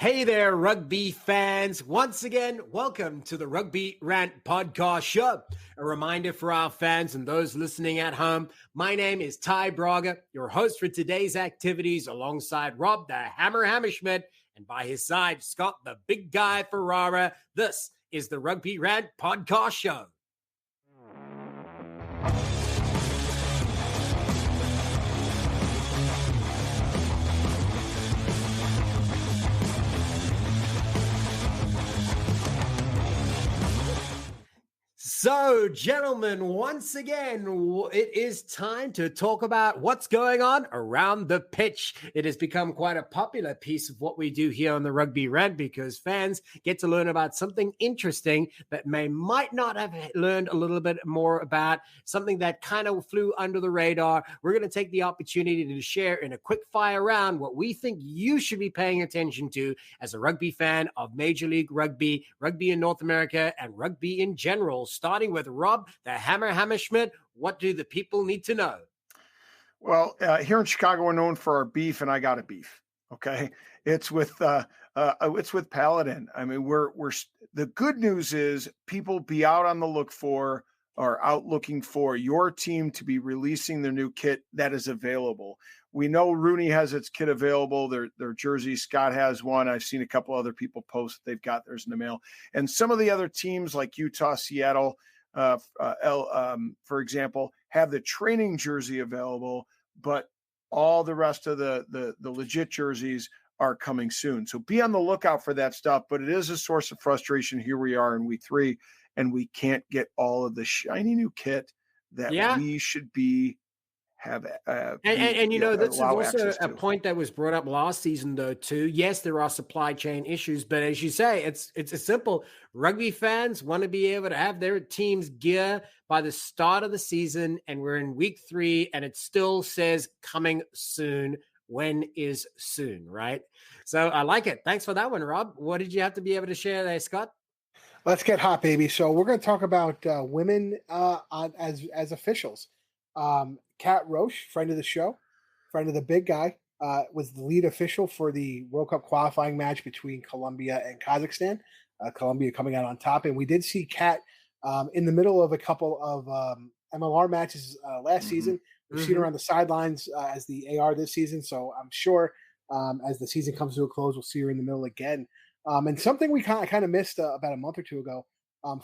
Hey there, rugby fans. Once again, welcome to the Rugby Rant podcast show. A reminder for our fans and those listening at home, my name is Ty Braga, your host for today's activities, alongside Rob the Hammer Hammerschmidt, and by his side, Scott the Big Guy Ferrara. This is the Rugby Rant podcast show. So, gentlemen, once again, it is time to talk about what's going on around the pitch. It has become quite a popular piece of what we do here on the Rugby Rant because fans get to learn about something interesting that might not have learned a little bit more about, something that kind of flew under the radar. We're going to take the opportunity to share in a quick fire round what we think you should be paying attention to as a rugby fan of Major League Rugby, rugby in North America, and rugby in general. Starting with Rob, the Hammer Hammerschmidt, what do the people need to know? Well, here in Chicago, we're known for our beef, and I got a beef. Okay, it's with Paladin. I mean, we're the good news is people be out on the look for or out looking for your team to be releasing their new kit that is available. We know Rooney has its kit available. Their jersey, Scott has one. I've seen a couple other people post they've got theirs in the mail. And some of the other teams like Utah, Seattle, for example, have the training jersey available, but all the rest of the legit jerseys are coming soon. So be on the lookout for that stuff. But it is a source of frustration. Here we are in week 3, and we can't get all of the shiny new kit that we should be have. And you know, this is also a point that was brought up last season, though, too. Yes, there are supply chain issues, but as you say, it's a simple. Rugby fans want to be able to have their team's gear by the start of the season, and we're in week 3, and it still says coming soon. When is soon, right? So I like it. Thanks for that one, Rob. What did you have to be able to share there, Scott? Let's get hot, baby. So we're going to talk about women as officials. Kat Roche, friend of the show, friend of the big guy, was the lead official for the World Cup qualifying match between Colombia and Kazakhstan. Colombia coming out on top. And we did see Kat in the middle of a couple of MLR matches last season. We've seen her on the sidelines as the AR this season. So I'm sure as the season comes to a close, we'll see her in the middle again. And something we kind of missed about a month or two ago,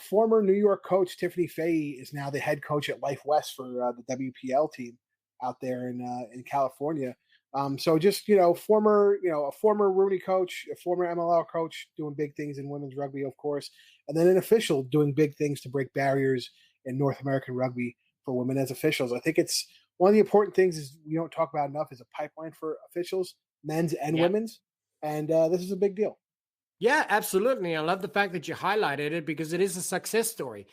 former New York coach Tiffany Fahey is now the head coach at Life West for the WPL team out there in California. So just, a former Rooney coach, a former MLR coach doing big things in women's rugby, of course, and then an official doing big things to break barriers in North American rugby for women as officials. I think it's one of the important things is we don't talk about enough is a pipeline for officials, men's and women's. And this is a big deal. Yeah, absolutely. I love the fact that you highlighted it because it is a success story.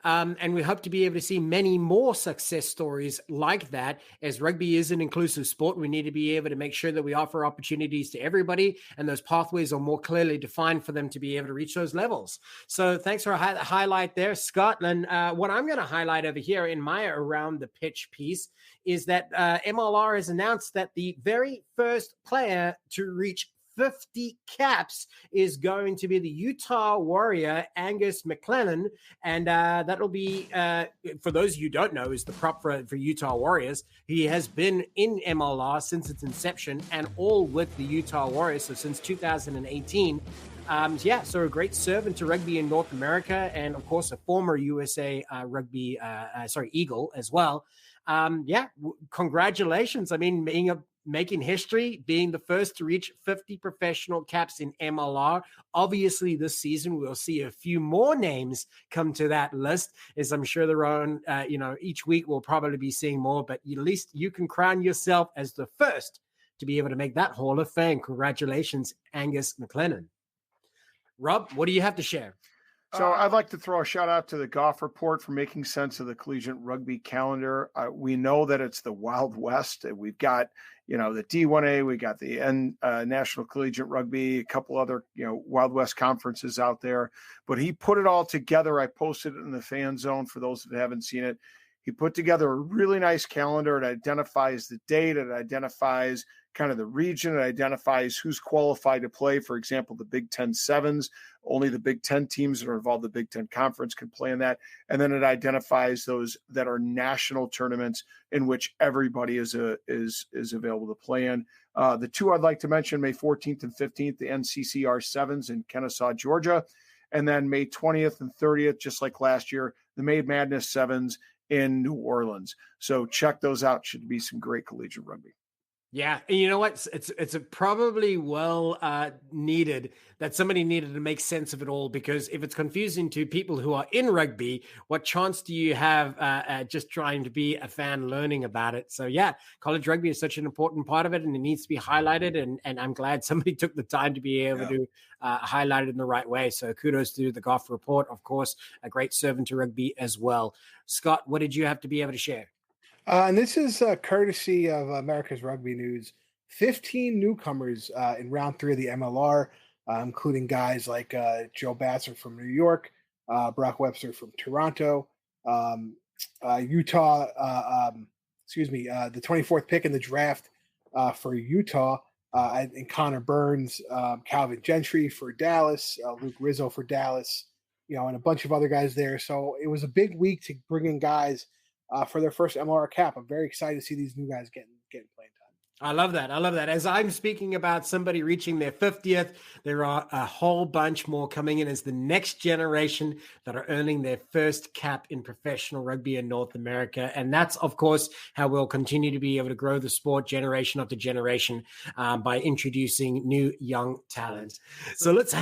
And we hope to be able to see many more success stories like that. As rugby is an inclusive sport, we need to be able to make sure that we offer opportunities to everybody and those pathways are more clearly defined for them to be able to reach those levels. So thanks for a highlight there, Scott. And what I'm going to highlight over here in my Around the Pitch piece is that MLR has announced that the very first player to reach 50 caps is going to be the Utah Warrior, Angus McLennan. And that'll be, for those of you who don't know, is the prop for Utah Warriors. He has been in MLR since its inception and all with the Utah Warriors, so since 2018. So a great servant to rugby in North America and, of course, a former USA Eagle as well. Congratulations. I mean, making history, being the first to reach 50 professional caps in MLR. Obviously, this season, we'll see a few more names come to that list, as I'm sure there are, each week we'll probably be seeing more, but at least you can crown yourself as the first to be able to make that Hall of Fame. Congratulations, Angus McLennan. Rob, what do you have to share? So I'd like to throw a shout out to the Golf Report for making sense of the collegiate rugby calendar. We know that it's the Wild West. We've got, the D1A, we got the National Collegiate Rugby, a couple other, Wild West conferences out there. But he put it all together. I posted it in the fan zone for those that haven't seen it. He put together a really nice calendar. It identifies the date. It identifies kind of the region. It identifies who's qualified to play. For example, the Big Ten Sevens. Only the Big Ten teams that are involved in the Big Ten Conference can play in that. And then it identifies those that are national tournaments in which everybody is available to play in. The two I'd like to mention, May 14th and 15th, the NCCR Sevens in Kennesaw, Georgia. And then May 20th and 30th, just like last year, the Made Madness Sevens in New Orleans. So check those out. Should be some great collegiate rugby. Yeah, and you know what? It's a probably needed that somebody needed to make sense of it all, because if it's confusing to people who are in rugby, what chance do you have just trying to be a fan learning about it? So yeah, college rugby is such an important part of it, and it needs to be highlighted. And I'm glad somebody took the time to be able to highlight it in the right way. So kudos to the Goff Report, of course, a great servant to rugby as well. Scott, what did you have to be able to share? And this is courtesy of America's Rugby News. 15 newcomers in round 3 of the MLR, including guys like Joe Basser from New York, Brock Webster from Toronto, Utah, the 24th pick in the draft for Utah, and Connor Burns, Calvin Gentry for Dallas, Luke Rizzo for Dallas, and a bunch of other guys there. So it was a big week to bring in guys for their first MLR cap. I'm very excited to see these new guys getting playing time. I love that. As I'm speaking about somebody reaching their 50th, there are a whole bunch more coming in as the next generation that are earning their first cap in professional rugby in North America. And that's, of course, how we'll continue to be able to grow the sport generation after generation by introducing new young talent. So let's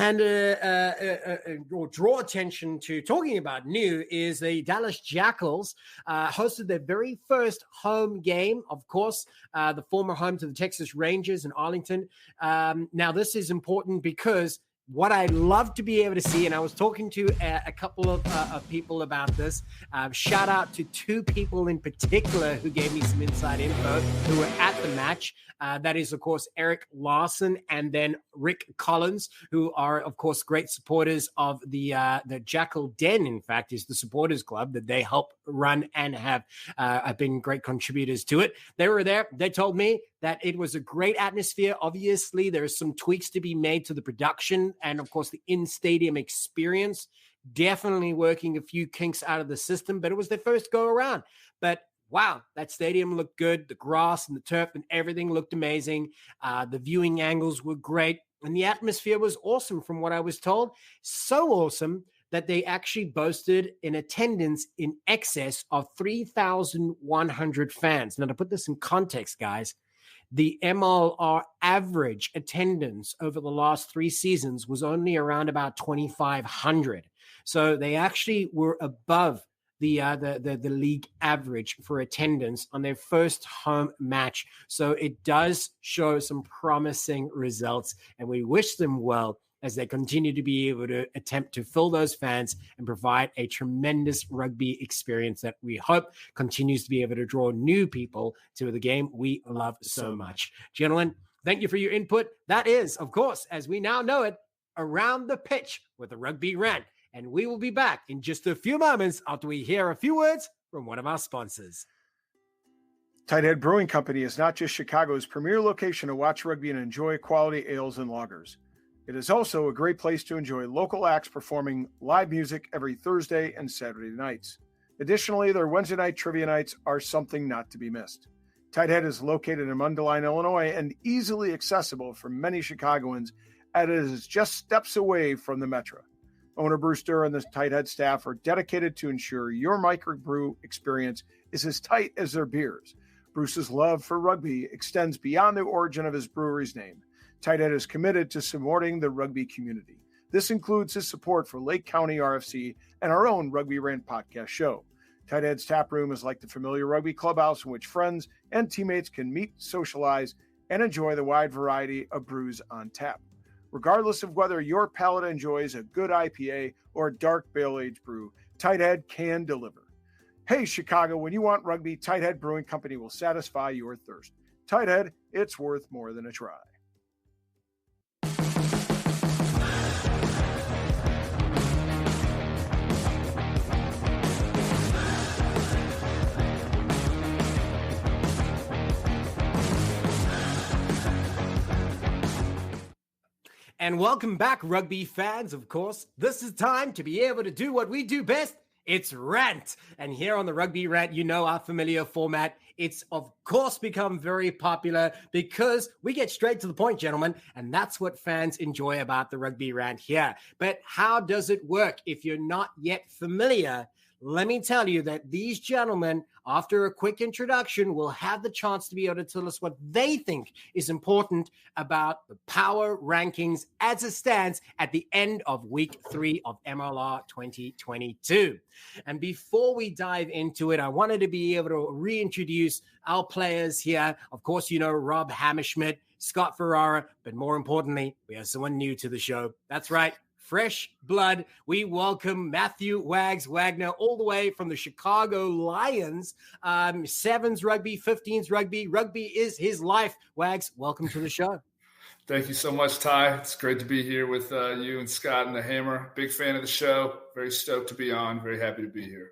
draw attention to talking about new is the Dallas Jackals hosted their very first home game, of course, the former home to the Texas Rangers in Arlington. Now, this is important because what I love to be able to see, and I was talking to a couple of people about this, shout out to two people in particular who gave me some inside info who were at the match. That is, of course, Eric Larson and then Rick Collins, who are, of course, great supporters of the Jackal Den. In fact, is the supporters club that they help run and have been great contributors to it. They were there. They told me that it was a great atmosphere. Obviously, there's some tweaks to be made to the production and, of course, the in-stadium experience. Definitely working a few kinks out of the system, but it was their first go around. But wow, that stadium looked good. The grass and the turf and everything looked amazing. The viewing angles were great. And the atmosphere was awesome from what I was told. So awesome that they actually boasted an attendance in excess of 3,100 fans. Now, to put this in context, guys, the MLR average attendance over the last 3 seasons was only around about 2,500. So they actually were above the league average for attendance on their first home match. So it does show some promising results, and we wish them well as they continue to be able to attempt to fill those fans and provide a tremendous rugby experience that we hope continues to be able to draw new people to the game we love so much. Gentlemen, thank you for your input. That is, of course, as we now know it, Around the Pitch with the Rugby Rant. And we will be back in just a few moments after we hear a few words from one of our sponsors. Tighthead Brewing Company is not just Chicago's premier location to watch rugby and enjoy quality ales and lagers. It is also a great place to enjoy local acts performing live music every Thursday and Saturday nights. Additionally, their Wednesday night trivia nights are something not to be missed. Tighthead is located in Mundelein, Illinois, and easily accessible for many Chicagoans, as it is just steps away from the metro. Owner Bruce Durr and the Tighthead staff are dedicated to ensure your microbrew experience is as tight as their beers. Bruce's love for rugby extends beyond the origin of his brewery's name. Tighthead is committed to supporting the rugby community. This includes his support for Lake County RFC and our own Rugby Rant podcast show. Tighthead's tap room is like the familiar rugby clubhouse in which friends and teammates can meet, socialize, and enjoy the wide variety of brews on tap. Regardless of whether your palate enjoys a good IPA or a dark barrel-aged brew, Tighthead can deliver. Hey, Chicago, when you want rugby, Tighthead Brewing Company will satisfy your thirst. Tighthead, it's worth more than a try. And welcome back, rugby fans, of course. This is time to be able to do what we do best. It's rant. And here on the Rugby Rant, you know our familiar format. It's, of course, become very popular because we get straight to the point, gentlemen. And that's what fans enjoy about the Rugby Rant here. But how does it work? If you're not yet familiar, let me tell you that these gentlemen, after a quick introduction, will have the chance to be able to tell us what they think is important about the power rankings as it stands at the end of week 3 of MLR 2022. And before we dive into it, I wanted to be able to reintroduce our players here. Of course, you know Rob Hammerschmidt, Scott Ferrara, but more importantly, we have someone new to the show. That's right. Fresh blood. We welcome Mathew Wagner all the way from the Chicago Lions. 7s rugby, 15s rugby. Rugby is his life. Wags, welcome to the show. Thank you so much, Ty. It's great to be here with you and Scott and the Hammer. Big fan of the show. Very stoked to be on. Very happy to be here.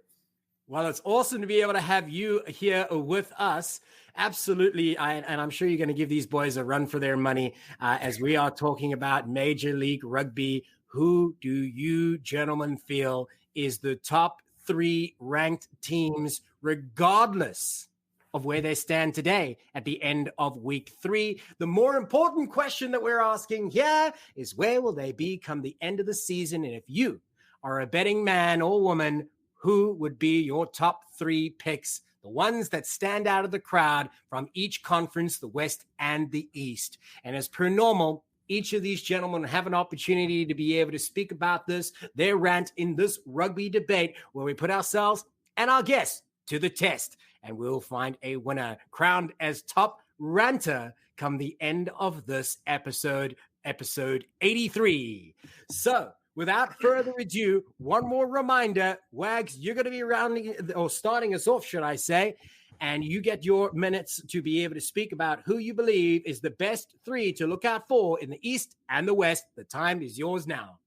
Well, it's awesome to be able to have you here with us. Absolutely. And I'm sure you're going to give these boys a run for their money as we are talking about Major League Rugby. Who do you gentlemen feel is the top 3 ranked teams, regardless of where they stand today at the end of week 3? The more important question that we're asking here is where will they be come the end of the season? And if you are a betting man or woman, who would be your top 3 picks? The ones that stand out of the crowd from each conference, the West and the East. And as per normal, each of these gentlemen have an opportunity to be able to speak about this, their rant in this rugby debate where we put ourselves and our guests to the test. And we'll find a winner crowned as top ranter come the end of this episode 83. So without further ado, one more reminder, Wags, you're going to be starting us off, should I say, and you get your minutes to be able to speak about who you believe is the best 3 to look out for in the East and the West. The time is yours now.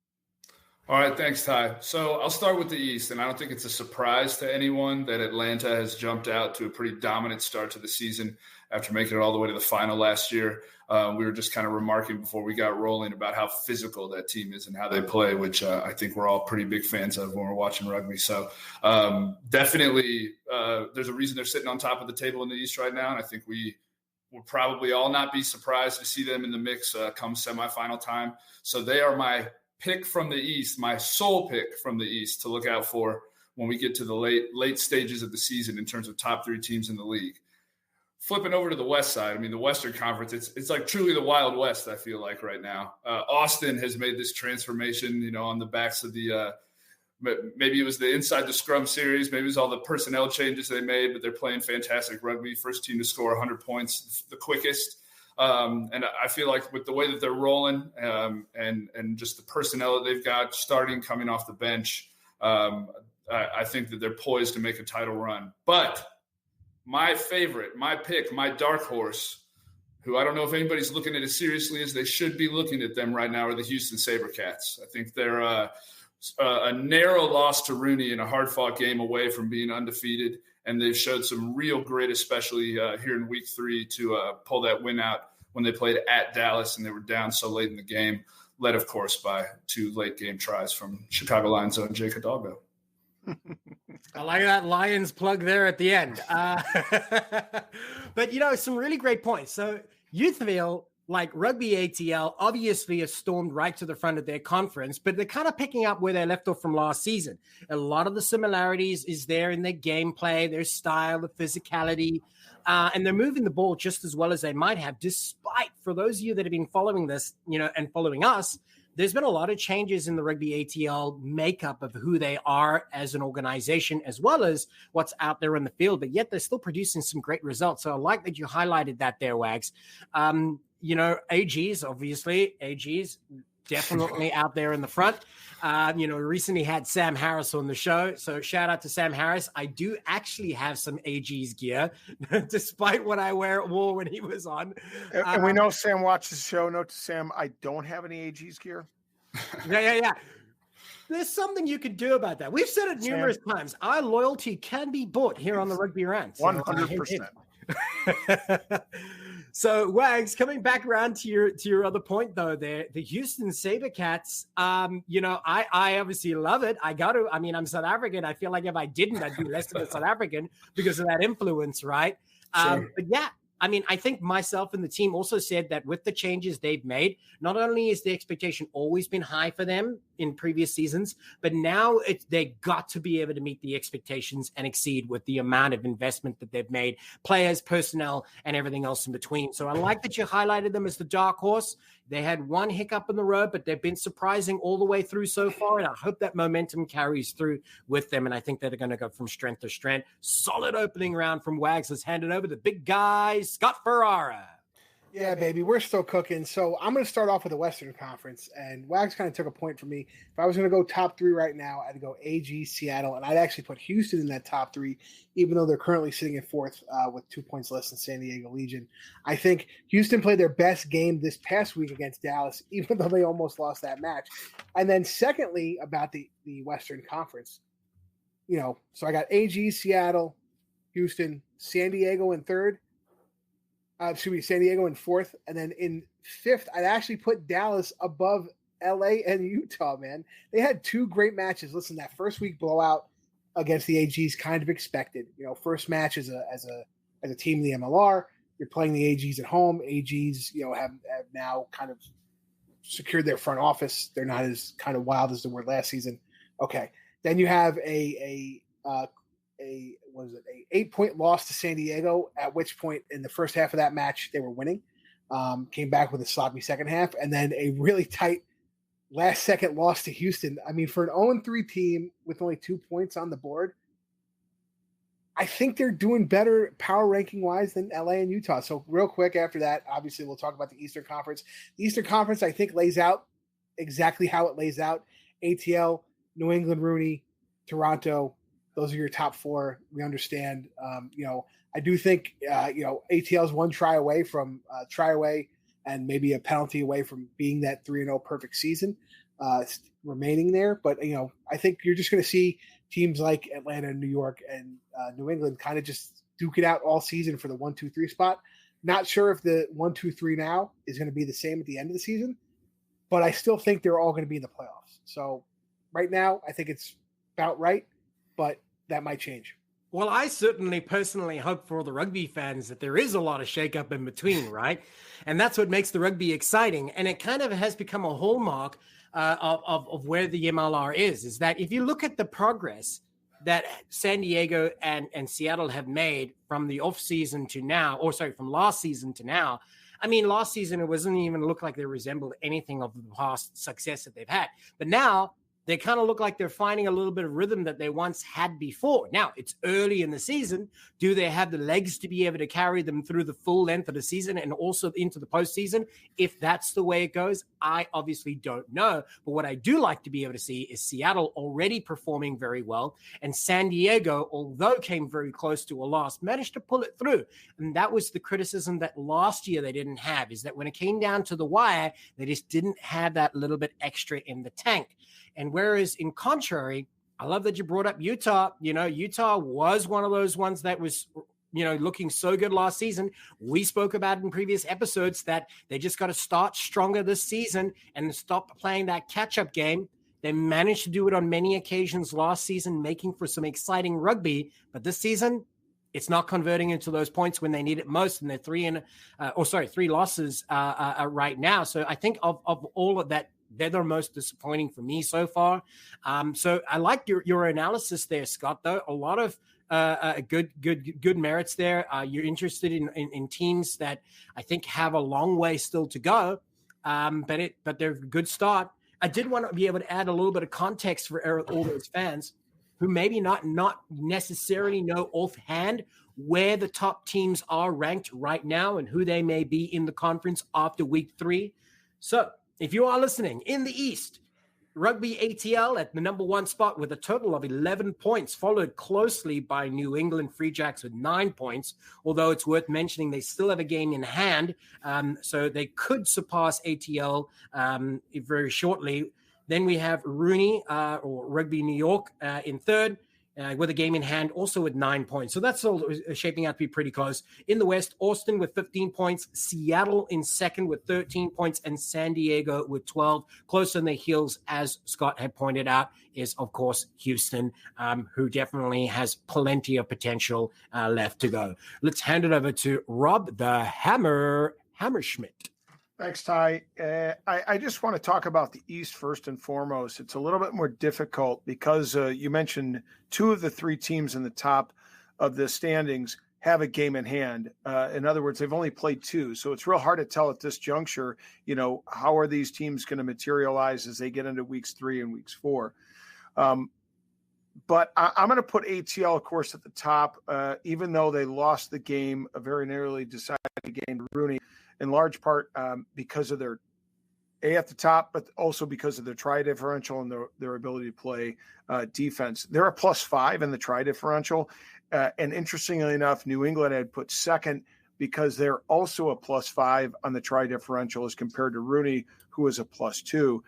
All right, thanks, Ty. So I'll start with the East, and I don't think it's a surprise to anyone that Atlanta has jumped out to a pretty dominant start to the season after making it all the way to the final last year. We were just kind of remarking before we got rolling about how physical that team is and how they play, which I think we're all pretty big fans of when we're watching rugby. So definitely there's a reason they're sitting on top of the table in the East right now, and I think we will probably all not be surprised to see them in the mix come semifinal time. So they are my pick from the East, my sole pick from the East to look out for when we get to the late stages of the season in terms of top 3 teams in the league. Flipping over to the West side, I mean, the Western Conference, it's like truly the Wild West, I feel like right now. Austin has made this transformation, on the backs of the maybe it was the Inside the Scrum series, maybe it was all the personnel changes they made, but they're playing fantastic rugby. First team to score 100 points, the quickest. And I feel like with the way that they're rolling and just the personnel that they've got starting, coming off the bench, I think that they're poised to make a title run. But my favorite, my pick, my dark horse, who I don't know if anybody's looking at as seriously as they should be looking at them right now, are the Houston SaberCats. I think they're a narrow loss to Rooney in a hard-fought game away from being undefeated, and they've showed some real grit, especially here in week 3, to pull that win out when they played at Dallas and they were down so late in the game, led, of course, by 2 late-game tries from Chicago Lions own Jake Hidalgo. I like that Lions plug there at the end. But, some really great points. So you feel like Rugby ATL obviously has stormed right to the front of their conference, but they're kind of picking up where they left off from last season. A lot of the similarities is there in their gameplay, their style, the physicality, and they're moving the ball just as well as they might have, despite, for those of you that have been following this, and following us, there's been a lot of changes in the Rugby ATL makeup of who they are as an organization, as well as what's out there in the field, but yet they're still producing some great results. So I like that you highlighted that there, Wags. AGs, obviously, AGs definitely out there in the front. We recently had Sam Harris on the show, so shout out to Sam Harris. I do actually have some AGs gear, despite what I wore when he was on. And we know Sam watches the show. Note to Sam, I don't have any AGs gear. Yeah. There's something you could do about that. We've said it numerous times. Our loyalty can be bought here on the Rugby Rant. 100%. So, Wags, coming back around to your other point, though, there, the Houston SaberCats, I obviously love it. I'm South African. I feel like if I didn't, I'd be less of a South African because of that influence, right? Sure. But yeah, I think myself and the team also said that with the changes they've made, not only is the expectation always been high for them in previous seasons, but now they got to be able to meet the expectations and exceed with the amount of investment that they've made, players, personnel, and everything else in between. So I like that you highlighted them as the dark horse. They had one hiccup in the road, but they've been surprising all the way through so far. And I hope that momentum carries through with them. And I think they're going to go from strength to strength. Solid opening round from Wags. Let's hand it over to the big guy, Scott Ferrara. Yeah, baby, we're still cooking. So I'm going to start off with the Western Conference. And Wags kind of took a point for me. If I was going to go top three right now, I'd go AG, Seattle, and I'd actually put Houston in that top three, even though they're currently sitting in fourth with 2 points less than San Diego Legion. I think Houston played their best game this past week against Dallas, even though they almost lost that match. And then secondly, about the Western Conference, so I got AG, Seattle, Houston, San Diego in third. San Diego in fourth. And then in fifth, I'd actually put Dallas above LA and Utah, man. They had two great matches. Listen, that first week blowout against the AGs kind of expected. First match as a team in the MLR. You're playing the AGs at home. AGs, have now kind of secured their front office. They're not as kind of wild as they were last season. Okay. Then you have a 8-point loss to San Diego, at which point in the first half of that match they were winning, came back with a sloppy second half, and then a really tight last second loss to Houston. I mean, for an 0-3 team with only 2 points on the board, I think they're doing better power ranking wise than LA and Utah. So real quick after that, obviously we'll talk about the Eastern Conference. The Eastern Conference, I think, lays out exactly how it lays out. ATL, New England, Rooney, Toronto, those are your top four. We understand. I do think, ATL is one try away and maybe a penalty away from being that 3-0 perfect season remaining there. But, I think you're just going to see teams like Atlanta, New York, and New England kind of just duke it out all season for the 1-2-3 spot. Not sure if the 1-2-3 now is going to be the same at the end of the season, but I still think they're all going to be in the playoffs. So right now, I think it's about right, but that might change. Well, I certainly personally hope for the rugby fans that there is a lot of shakeup in between, right? And that's what makes the rugby exciting. And it kind of has become a hallmark of where the MLR is that if you look at the progress that San Diego and Seattle have made from the off season to now, from last season to now. I mean, last season, it wasn't even look like they resembled anything of the past success that they've had. But now they kind of look like they're finding a little bit of rhythm that they once had before. Now, it's early in the season. Do they have the legs to be able to carry them through the full length of the season and also into the postseason? If that's the way it goes, I obviously don't know. But what I do like to be able to see is Seattle already performing very well. And San Diego, although came very close to a loss, managed to pull it through. And that was the criticism that last year they didn't have, is that when it came down to the wire, they just didn't have that little bit extra in the tank. And whereas in contrary, I love that you brought up Utah. Utah was one of those ones that was, looking so good last season. We spoke about in previous episodes that they just got to start stronger this season and stop playing that catch-up game. They managed to do it on many occasions last season, making for some exciting rugby. But this season, it's not converting into those points when they need it most. And they're 3 losses right now. So I think of all of that, they're the most disappointing for me so far. So I like your analysis there, Scott, though. A lot of good merits there. You're interested in teams that I think have a long way still to go, but they're a good start. I did want to be able to add a little bit of context for all those fans who maybe not necessarily know offhand where the top teams are ranked right now and who they may be in the conference after week 3. So if you are listening in the East, Rugby ATL at the number 1 spot with a total of 11 points, followed closely by New England Free Jacks with 9 points, although it's worth mentioning they still have a game in hand, so they could surpass ATL very shortly. Then we have Rooney or Rugby New York in third, with a game in hand, also with 9 points. So that's all shaping out to be pretty close. In the West, Austin with 15 points, Seattle in second with 13 points, and San Diego with 12. Close on their heels, as Scott had pointed out, is, of course, Houston, who definitely has plenty of potential left to go. Let's hand it over to Rob the Hammerschmidt. Thanks, Ty. I just want to talk about the East first and foremost. It's a little bit more difficult because you mentioned 2 of the 3 teams in the top of the standings have a game in hand. In other words, they've only played 2. So it's real hard to tell at this juncture, how are these teams going to materialize as they get into weeks 3 and weeks 4. But I'm going to put ATL, of course, at the top, even though they lost the game, a very narrowly decided game to Rooney, in large part because of their at the top, but also because of their try differential and their ability to play defense. They're a +5 in the try differential. And interestingly enough, New England had put second because they're also a +5 on the try differential as compared to Rooney, who is a +2.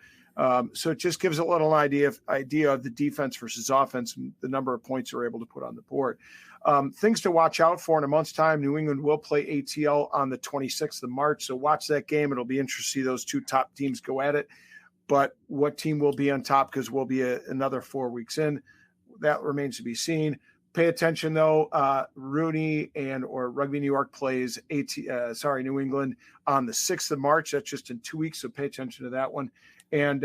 So it just gives a little idea of the defense versus offense and the number of points they're able to put on the board. Things to watch out for in a month's time. New England will play ATL on the 26th of March. So watch that game. It'll be interesting to see those 2 top teams go at it. But what team will be on top, because we'll be another 4 weeks in, that remains to be seen. Pay attention, though. Rooney or Rugby New York plays New England on the 6th of March. That's just in 2 weeks, so pay attention to that one. And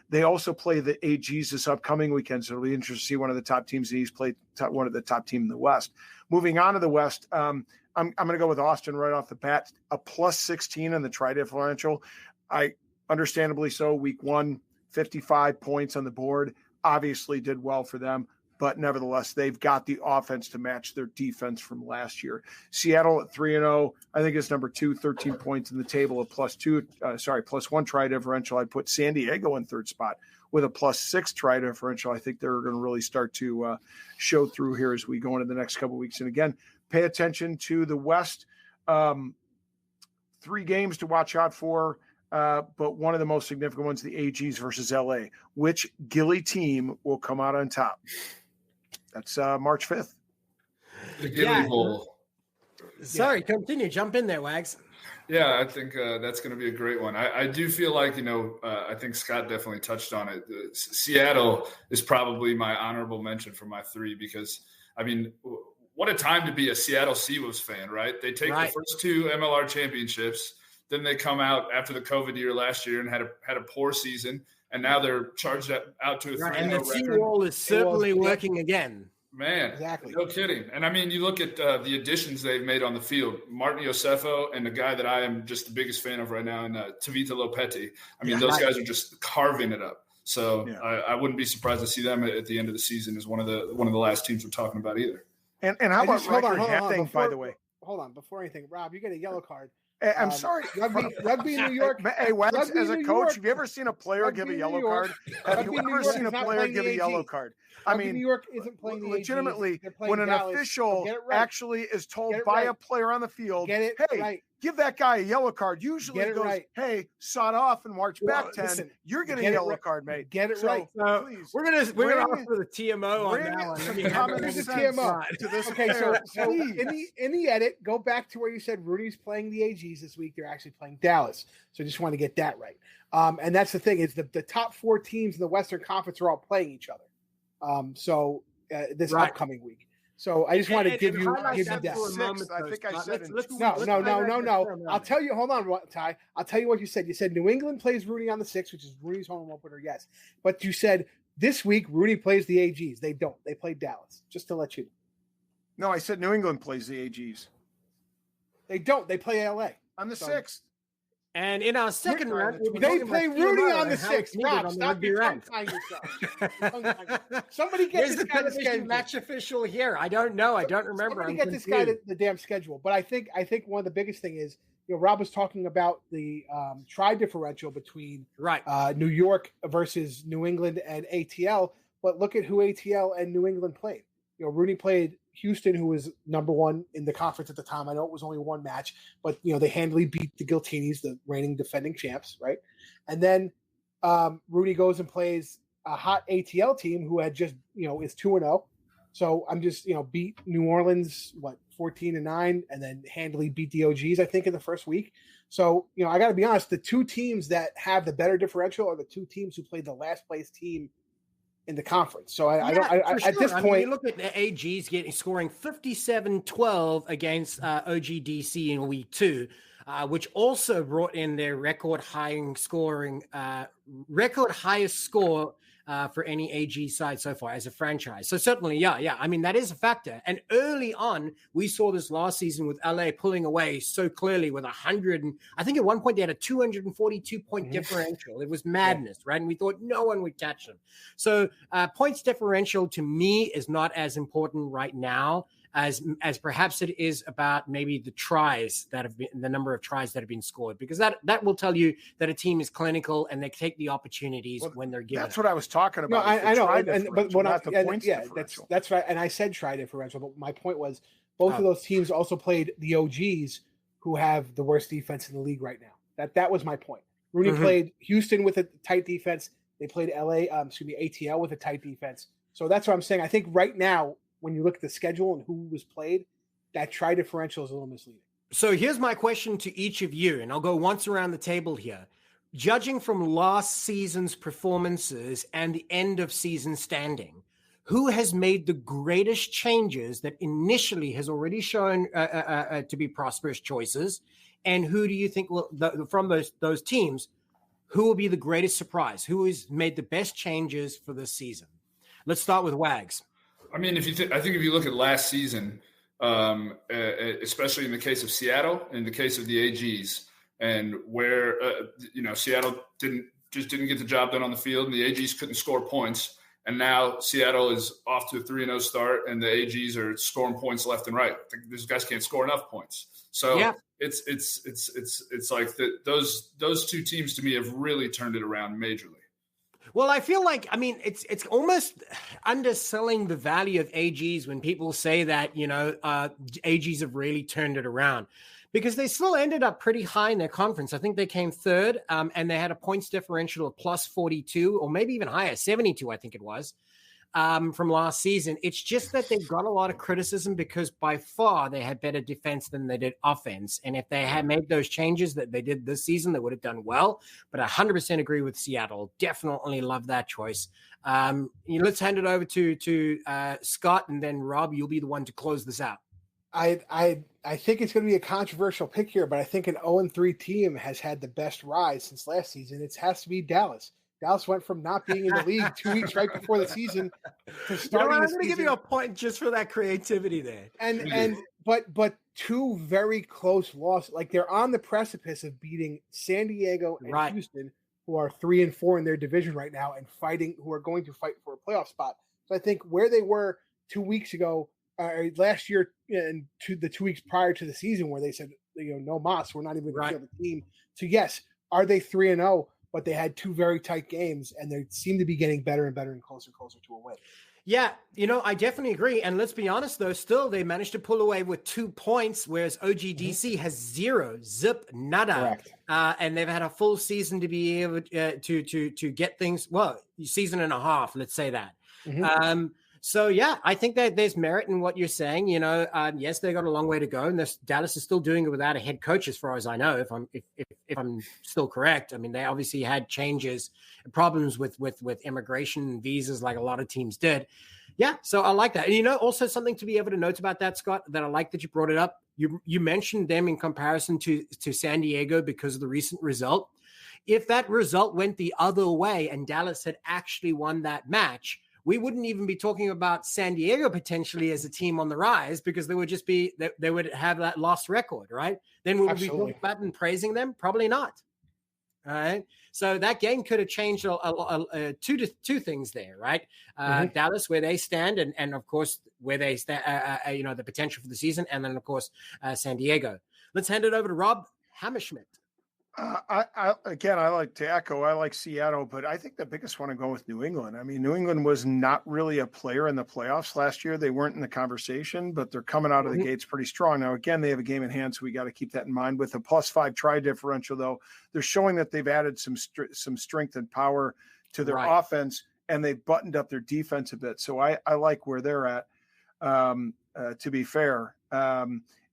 they also play the AGs this upcoming weekend, so it'll be interesting to see one of the top teams in the East play one of the top team in the West. Moving on to the West, I'm going to go with Austin right off the bat, a +16 in the try differential. Understandably so, week 1, 55 points on the board, obviously did well for them. But nevertheless, they've got the offense to match their defense from last year. Seattle at 3-0, I think is number 2, 13 points in the table, +1 try differential. I'd put San Diego in third spot with a +6 try differential. I think they're going to really start to show through here as we go into the next couple of weeks. And again, pay attention to the West. 3 games to watch out for. But one of the most significant ones, the AGs versus LA. Which Gilly team will come out on top? That's March 5th. The Gilly Bowl. Sorry, continue. Jump in there, Wags. Yeah, I think that's going to be a great one. I do feel like, I think Scott definitely touched on it. Seattle is probably my honorable mention for my 3 because, what a time to be a Seattle Seawolves fan, right? They take the first 2 MLR championships. Then they come out after the COVID year last year and had a poor season, and now they're charged out to a 3-0 record. And the seawall is certainly working again. Man, exactly. No kidding. And you look at the additions they've made on the field, Martin Iosefo and the guy that I am just the biggest fan of right now, and Tavita Lopetti. Those guys are just carving it up. So I wouldn't be surprised to see them at the end of the season as one of the last teams we're talking about either. And how about record halving, by the way? Hold on, before anything, Rob, you get a yellow card. I'm sorry. Rugby New York. Hey, Wags, as a coach, have you ever seen a player give a yellow card? Have you ever seen a player give a yellow card? New York isn't playing the legitimately, when an official actually is told by a player on the field, hey, give that guy a yellow card. Usually it goes, hey, sod off and march back 10. Listen, you're getting a yellow card, mate. Get it right. Please. We're gonna offer the TMO on that one. There's a TMO to this. Okay, so in the edit, go back to where you said Rooney's playing the AGs this week. They're actually playing Dallas. So I just want to get that right. And that's the thing is the top 4 teams in the Western Conference are all playing each other. This upcoming week. So I just want to give you that. I think I said no. I'll tell you. Hold on, Ty. I'll tell you what you said. You said New England plays Rooney on the 6th, which is Rooney's home opener. Yes, but you said this week Rooney plays the AGs. They don't. They play Dallas. Just to let you know. No, I said New England plays the AGs. They don't. They play LA on the 6th. And in our second round, they play Rooney on the 6th. Stop your tongue-tying yourself. Somebody get this guy the schedule. Match official here. I don't know. I don't remember. Somebody get this guy the damn schedule. But I think one of the biggest thing is, Rob was talking about the try differential between New York versus New England and ATL. But look at who ATL and New England played. Rooney played Houston, who was number 1 in the conference at the time. I know it was only 1 match, but they handily beat the Giltinis, the reigning defending champs, right? And then Rooney goes and plays a hot ATL team who had just is 2-0, So I'm just, beat New Orleans, 14-9, and then handily beat the OGs, I think, in the first week. So, I got to be honest, the two teams that have the better differential are the two teams who played the last place team in the conference. So at this point, you look at the AGs scoring 57-12 against OGDC in week 2, which also brought in their record highest score for any AG side so far as a franchise. So certainly, yeah. I mean, that is a factor. And early on, we saw this last season with LA pulling away so clearly with 100. And I think at one point they had a 242-point differential. It was madness, right? And we thought no one would catch them. So points differential to me is not as important right now as perhaps it is about maybe the tries that have been, the number of tries that have been scored, because that will tell you that a team is clinical and they take the opportunities when they're given. That's what I was talking about. No, I know, but what not the points differential. That's right. And I said try differential, but my point was both of those teams also played the OGs, who have the worst defense in the league right now. That was my point. Rooney played Houston with a tight defense. They played ATL with a tight defense. So that's what I'm saying. I think right now, when you look at the schedule and who was played, that try differential is a little misleading. So here's my question to each of you, and I'll go once around the table here. Judging from last season's performances and the end of season standing, who has made the greatest changes that initially has already shown to be prosperous choices? And who do you think from those teams, who will be the greatest surprise? Who has made the best changes for this season? Let's start with Wags. I mean, I think if you look at last season, especially in the case of Seattle, in the case of the AGs, and where Seattle didn't get the job done on the field, and the AGs couldn't score points, and now Seattle is off to a 3-0 start, and the AGs are scoring points left and right. These guys can't score enough points, so it's like those two teams to me have really turned it around majorly. Well, I feel like, I mean, it's almost underselling the value of AGs when people say that, AGs have really turned it around, because they still ended up pretty high in their conference. I think they came third, and they had a points differential of plus 42, or maybe even higher, 72, I think it was, from last season. It's just that they got a lot of criticism because by far they had better defense than they did offense. And if they had made those changes that they did this season, they would have done well. But I 100% agree with Seattle. Definitely love that choice. Let's hand it over to Scott, and then Rob, you'll be the one to close this out. I think it's going to be a controversial pick here, but I think an 0-3 team has had the best rise since last season. It has to be Dallas. Dallas went from not being in the league 2 weeks right before the season to starting. I'm going to give you a point just for that creativity there. But two very close losses. Like, they're on the precipice of beating San Diego and Houston, who are 3-4 in their division right now, and who are going to fight for a playoff spot. So I think where they were 2 weeks ago, last year, and the 2 weeks prior to the season, where they said, no mas, we're not even going to field the team. So yes, are they 3-0? But they had two very tight games, and they seem to be getting better and better and closer and closer to a win. Yeah, I definitely agree. And let's be honest, though, still they managed to pull away with 2 points, whereas OGDC has 0, zip, nada. And they've had a full season to be able to get things, season and a half, let's say that. So, yeah, I think that there's merit in what you're saying. Yes, they got a long way to go, and Dallas is still doing it without a head coach, as far as I know, if I'm still correct. I mean, they obviously had problems with immigration and visas, like a lot of teams did. Yeah, so I like that. And, also something to be able to note about that, Scott, that I like that you brought it up. You mentioned them in comparison to San Diego because of the recent result. If that result went the other way and Dallas had actually won that match, we wouldn't even be talking about San Diego potentially as a team on the rise, because they would have that lost record, right? Then we would be talking about and praising them? Probably not. All right. So that game could have changed two things there, right? Dallas, where they stand, and of course where they stand, the potential for the season, and then of course San Diego. Let's hand it over to Rob Hammerschmidt. I like to echo. I like Seattle, but I think the biggest one I'm going with New England. I mean, New England was not really a player in the playoffs last year. They weren't in the conversation, but they're coming out of the gates pretty strong. Now, again, they have a game in hand, so we got to keep that in mind. With a +5 try differential, though, they're showing that they've added some strength and power to their offense, and they've buttoned up their defense a bit. So I like where they're at. to be fair.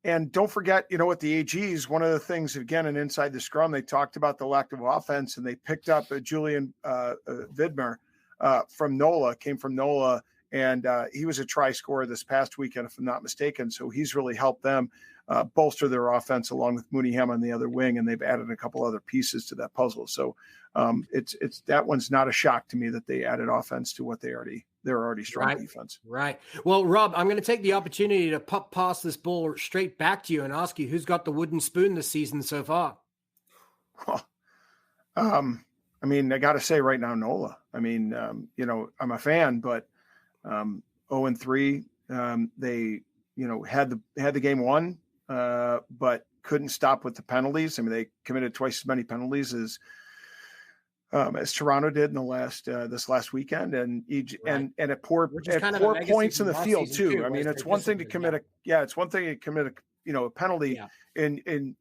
And don't forget, with the AGs, one of the things, again, and inside the scrum, they talked about the lack of offense, and they picked up Julian Vidmer from NOLA, came from NOLA, and he was a try scorer this past weekend, if I'm not mistaken. So he's really helped them bolster their offense along with Mooneyham on the other wing, and they've added a couple other pieces to that puzzle. So it's that one's not a shock to me that they added offense to what they're already strong defense. Right. Well, Rob, I'm going to take the opportunity to pop past this ball straight back to you and ask you who's got the wooden spoon this season so far. Well, I mean, I got to say right now, NOLA. I mean, I'm a fan, but 0-3. They, had the game won, but couldn't stop with the penalties. I mean, they committed twice as many penalties as Toronto did in the this last weekend, and at poor points in the field too. I mean, it's one thing to commit a penalty in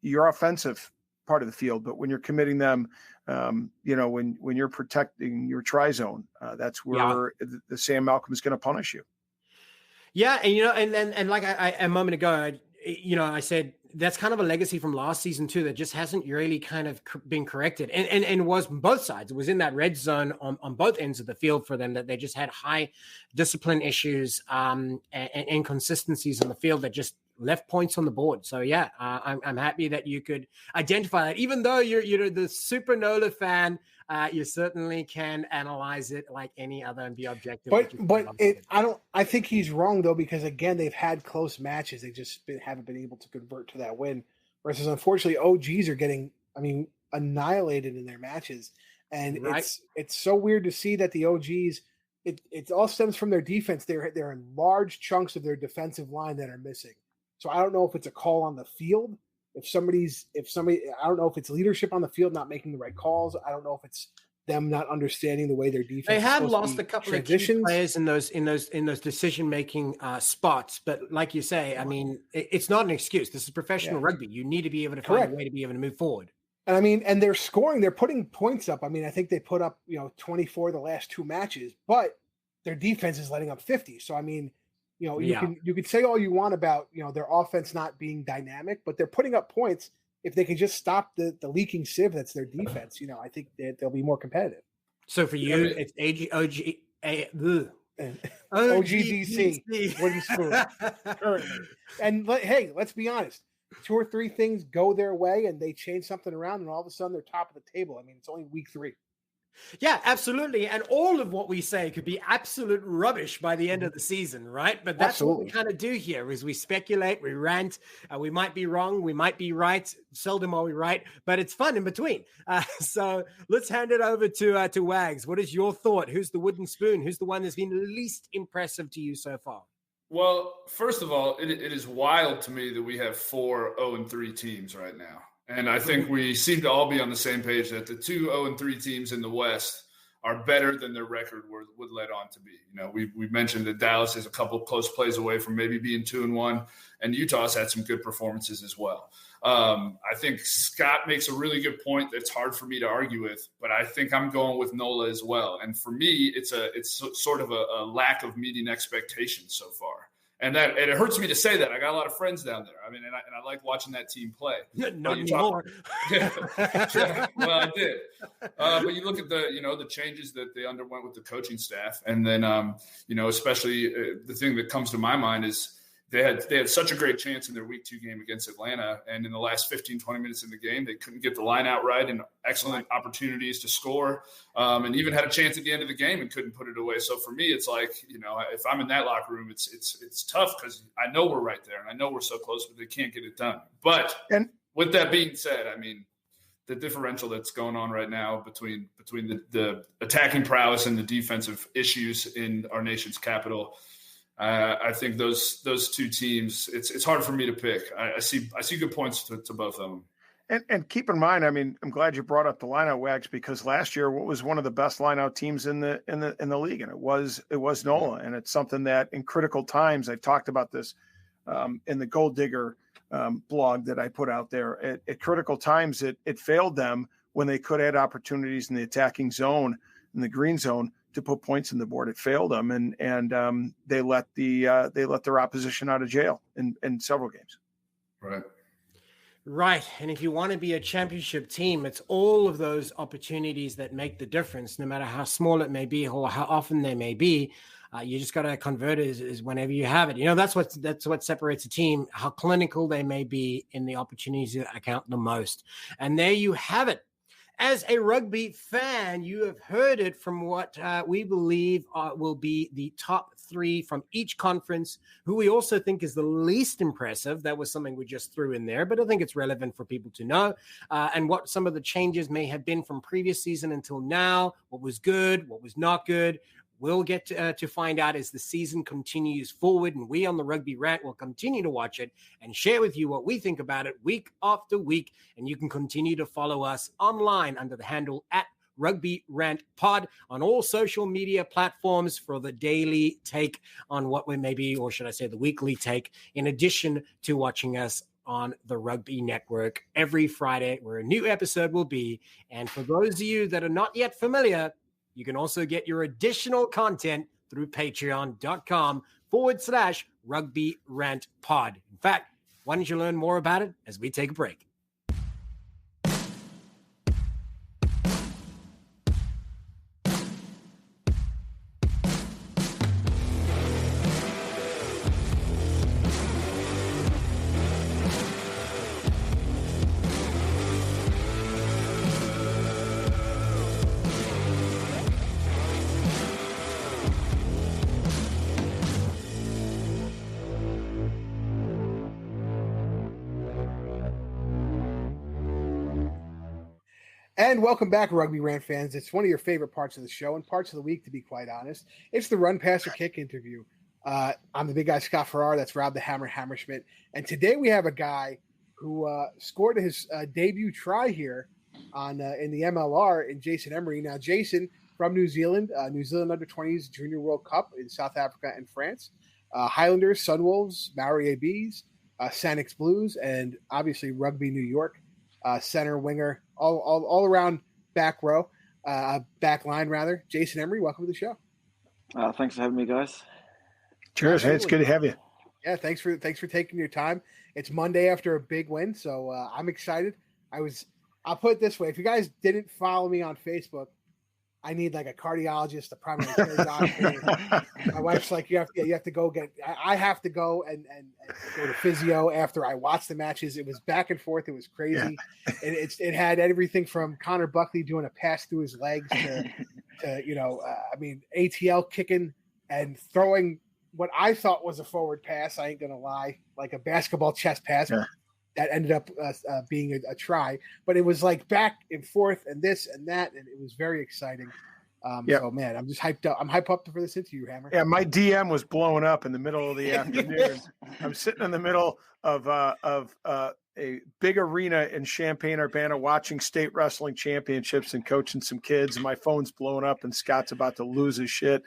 your offensive part of the field, but when you're committing them, when you're protecting your try zone, that's where the Sam Malcolm is going to punish you. Yeah, and like I a moment ago, I said that's kind of a legacy from last season too that just hasn't really kind of been corrected, and was both sides. It was in that red zone on both ends of the field for them that they just had high discipline issues and inconsistencies in the field that just left points on the board. So yeah, I'm happy that you could identify that. Even though you're the super NOLA fan, you certainly can analyze it like any other and be objective. I think he's wrong though, because again, they've had close matches. They just haven't been able to convert to that win. Versus unfortunately, OGs are getting, annihilated in their matches. And it's so weird to see that the OGs, it all stems from their defense. They're in large chunks of their defensive line that are missing. So I don't know if it's a call on the field. If somebody, I don't know if it's leadership on the field not making the right calls. I don't know if it's them not understanding the way their defense. They have lost a couple of key players in those decision making spots, but like you say, I mean, it's not an excuse. This is professional rugby. You need to be able to find a way to be able to move forward. And they're scoring. They're putting points up. I think they put up 24 the last two matches, but their defense is letting up 50. So you could say all you want about their offense not being dynamic, but they're putting up points. If they can just stop the leaking sieve that's their defense, I think that they'll be more competitive. So for you, it's OGDC wooden spoon currently. And hey, let's be honest. 2 or 3 things go their way, and they change something around, and all of a sudden they're top of the table. It's only week 3. Yeah, absolutely. And all of what we say could be absolute rubbish by the end of the season, right? But that's what we kind of do here is we speculate, we rant, we might be wrong, we might be right. Seldom are we right, but it's fun in between. So let's hand it over to Wags. What is your thought? Who's the wooden spoon? Who's the one that's been least impressive to you so far? Well, first of all, it is wild to me that we have 4 0-3 teams right now. And I think we seem to all be on the same page that the 2 0-3 teams in the West are better than their record would let on to be. We mentioned that Dallas is a couple of close plays away from maybe being 2-1, and Utah's had some good performances as well. I think Scott makes a really good point that's hard for me to argue with, but I think I'm going with NOLA as well. And for me, it's sort of a lack of meeting expectations so far. And it hurts me to say that. I got a lot of friends down there. And I like watching that team play. Not anymore. Well, I did. But you look at the changes that they underwent with the coaching staff, and then especially the thing that comes to my mind is they had such a great chance in their week 2 game against Atlanta, and in the last 15-20 minutes in the game, they couldn't get the line out right, and excellent opportunities to score, and even had a chance at the end of the game and couldn't put it away. So for me, it's like, if I'm in that locker room, it's tough because I know we're right there and I know we're so close, but they can't get it done. But with that being said, the differential that's going on right now between the attacking prowess and the defensive issues in our nation's capital, I think those 2 teams, it's hard for me to pick. I see good points to both of them. And keep in mind, I'm glad you brought up the lineout, Wags, because last year, what was one of the best lineout teams in the league, and it was NOLA, and it's something that in critical times, I talked about this in the Gold Digger blog that I put out there. At critical times, it failed them when they could have had opportunities in the attacking zone, in the green zone, to put points in the board. It failed them, and they let their opposition out of jail in several games. Right. Right. And if you want to be a championship team, it's all of those opportunities that make the difference, no matter how small it may be or how often they may be. You just got to convert it is whenever you have it. That's what separates a team, how clinical they may be in the opportunities that count the most. And there you have it. As a rugby fan, you have heard it from what we believe will be the top 3 from each conference, who we also think is the least impressive. That was something we just threw in there, but I think it's relevant for people to know, and what some of the changes may have been from previous season until now, what was good, what was not good. We'll get to find out as the season continues forward, and we on the Rugby Rant will continue to watch it and share with you what we think about it week after week. And you can continue to follow us online under the handle at Rugby Rant Pod on all social media platforms for the daily take on what we may be, or should I say the weekly take, in addition to watching us on the Rugby Network every Friday, where a new episode will be. And for those of you that are not yet familiar, you can also get your additional content through patreon.com/Rugby Rant Pod. In fact, why don't you learn more about it as we take a break? And welcome back, Rugby Rant fans. It's one of your favorite parts of the show and parts of the week, to be quite honest. It's the Run, Pass, or Kick interview. I'm the big guy, Scott Farrar. That's Rob the Hammer Hammerschmidt. And today we have a guy who scored his debut try here in the MLR in Jason Emery. Now, Jason from New Zealand Under-20s Junior World Cup in South Africa and France. Highlanders, Sunwolves, Maori ABs, Sanix Blues, and obviously Rugby New York. Center, winger, all around back line rather. Jason Emery, welcome to the show. Thanks for having me, guys. Cheers. Hey, it's good to have you. Yeah, thanks for taking your time. It's Monday after a big win, so I'm excited. I'll put it this way: if you guys didn't follow me on Facebook, I need like a cardiologist, a primary care doctor. My wife's like, you have to go get. I have to go and go to physio after I watch the matches. It was back and forth. It was crazy. Yeah. And it had everything from Connor Buckley doing a pass through his legs to ATL kicking and throwing what I thought was a forward pass. I ain't gonna lie, like a basketball chest pass. Yeah. That ended up being a try, but it was like back and forth and this and that, and it was very exciting. So, man, I'm just hyped up. I'm hyped up for this interview, Hammer. Yeah, my DM was blowing up in the middle of the afternoon. I'm sitting in the middle of a big arena in Champaign-Urbana watching state wrestling championships and coaching some kids, and my phone's blowing up, and Scott's about to lose his shit.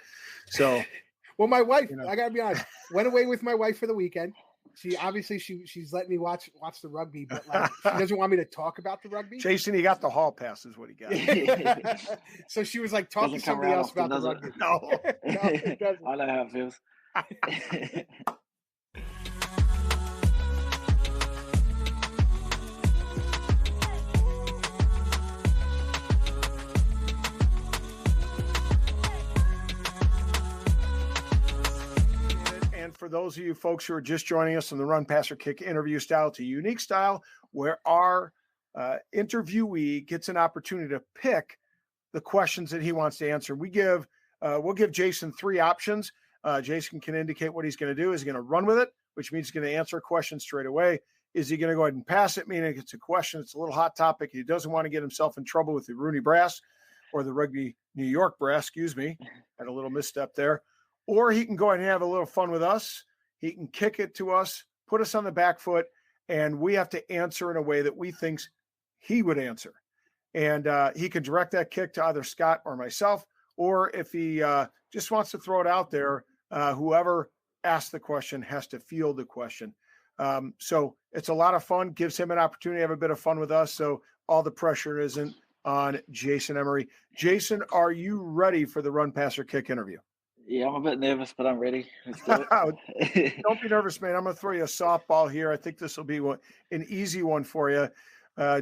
So, well, my wife, I gotta be honest, went away with my wife for the weekend. She's letting me watch the rugby, but like she doesn't want me to talk about the rugby. Jason, he got the hall pass, is what he got. So she was like talking to somebody else about the rugby. No, it doesn't. I know how it feels. And for those of you folks who are just joining us on the Run, Pass, or Kick interview style, it's a unique style where our interviewee gets an opportunity to pick the questions that he wants to answer. We'll give Jason 3 options. Jason can indicate what he's going to do. Is he going to run with it, which means he's going to answer a question straight away? Is he going to go ahead and pass it, meaning it's a question, it's a little hot topic, he doesn't want to get himself in trouble with the Rooney Brass or the Rugby New York Brass, had a little misstep there. Or he can go ahead and have a little fun with us. He can kick it to us, put us on the back foot, and we have to answer in a way that we think he would answer. And he can direct that kick to either Scott or myself, or if he just wants to throw it out there, whoever asked the question has to field the question. So it's a lot of fun, gives him an opportunity to have a bit of fun with us. So all the pressure isn't on Jason Emery. Jason, are you ready for the run, pass, or kick interview? Yeah, I'm a bit nervous, but I'm ready. Let's do it. Don't be nervous, man. I'm going to throw you a softball here. I think this will be an easy one for you.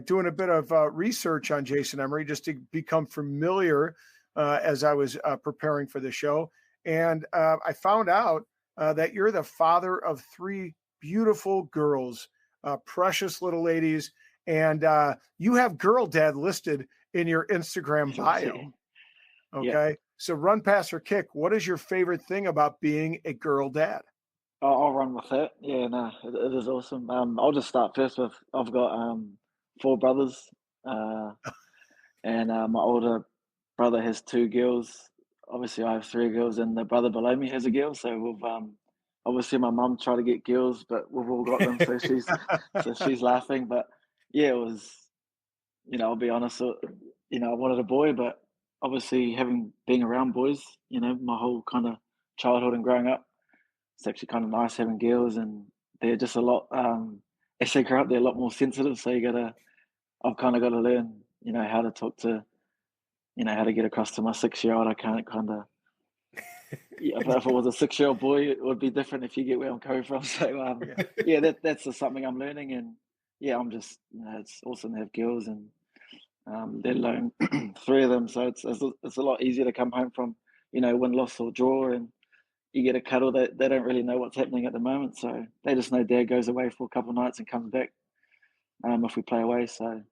Doing a bit of research on Jason Emery just to become familiar as I was preparing for the show. And I found out that you're the father of 3 beautiful girls, precious little ladies. And you have Girl Dad listed in your Instagram bio. Okay. Yeah. So run, pass, or kick. What is your favorite thing about being a girl dad? I'll run with that. Yeah, no, it is awesome. I'll just start first with I've got 4 brothers, and my older brother has 2 girls. Obviously, I have 3 girls, and the brother below me has a girl. So we've obviously my mum tried to get girls, but we've all got them. So she's laughing. But yeah, it was. I'll be honest. I wanted a boy, but obviously being around boys, my whole kind of childhood and growing up, it's actually kind of nice having girls, and they're just a lot. As they grow up, they're a lot more sensitive. So I've kind of got to learn, how to talk to, how to get across to my 6-year-old. I can't kind of. Yeah, if it was a 6-year-old boy, it would be different. If you get where I'm coming from, so that's just something I'm learning, and yeah, I'm just, it's awesome to have girls, and let alone 3 of them. So it's a lot easier to come home from, win, loss, or draw, and you get a cuddle. That they don't really know what's happening at the moment, so they just know Dad goes away for a couple of nights and comes back if we play away. So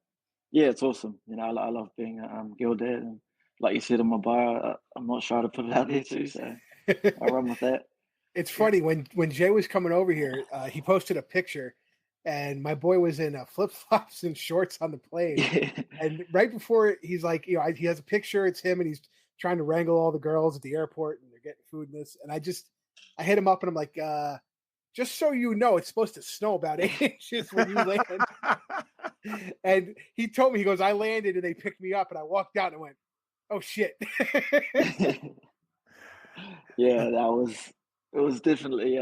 yeah, it's awesome. I love being a girl dad, and like you said in my bio, I'm not shy to put it out there too. So I run with that. It's funny when Jay was coming over here, he posted a picture, and my boy was in flip flops and shorts on the plane. And right before, he's like, he has a picture. It's him, and he's trying to wrangle all the girls at the airport, and they're getting food and this. And I hit him up, and I'm like, just so you know, it's supposed to snow about 8 inches when you land. And he told me, he goes, I landed, and they picked me up, and I walked out and went, oh shit. Yeah, it was definitely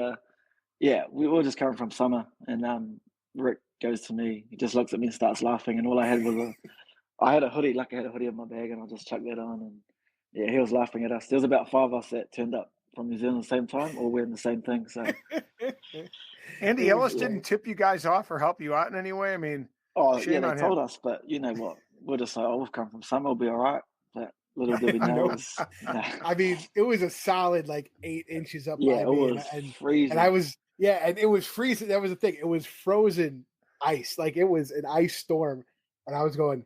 we were just coming from summer, and Rick goes to me, he just looks at me and starts laughing, and all I had was I had a hoodie, I had a hoodie in my bag, and I just chucked that on, and yeah, he was laughing at us. There was about 5 of us that turned up from New Zealand at the same time, all wearing the same thing. So Andy Ellis didn't tip you guys off or help you out in any way? I mean, they told us, but you know what, we're just like, we've come from summer, we'll be all right. But little did we know I mean, it was a solid 8 inches up. Yeah, it was freezing. And I was, and it was freezing. That was the thing. It was frozen ice. It was an ice storm. And I was going,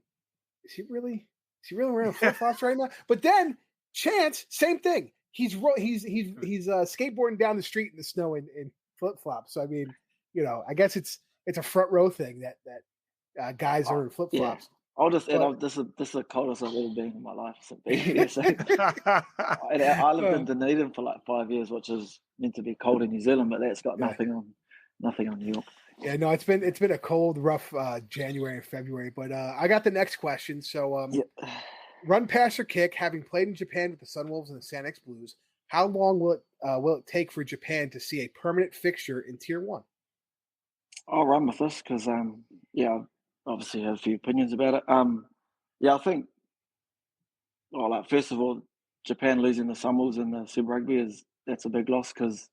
is he really wearing flip flops right now? But then Chance, same thing. He's skateboarding down the street in the snow in flip flops. So I mean, I guess it's a front row thing that guys are in flip flops. I'll just add, this is the coldest I've ever been in my life. I lived in Dunedin for 5 years, which is meant to be cold in New Zealand, but that's got nothing on New York. Yeah, no, it's been a cold, rough January and February. But I got the next question. So, run, pass, or kick. Having played in Japan with the Sunwolves and the San X Blues, how long will it take for Japan to see a permanent fixture in Tier 1? I'll run with this because obviously have a few opinions about it. I think, first of all, Japan losing the Sunwolves in the Super Rugby that's a big loss because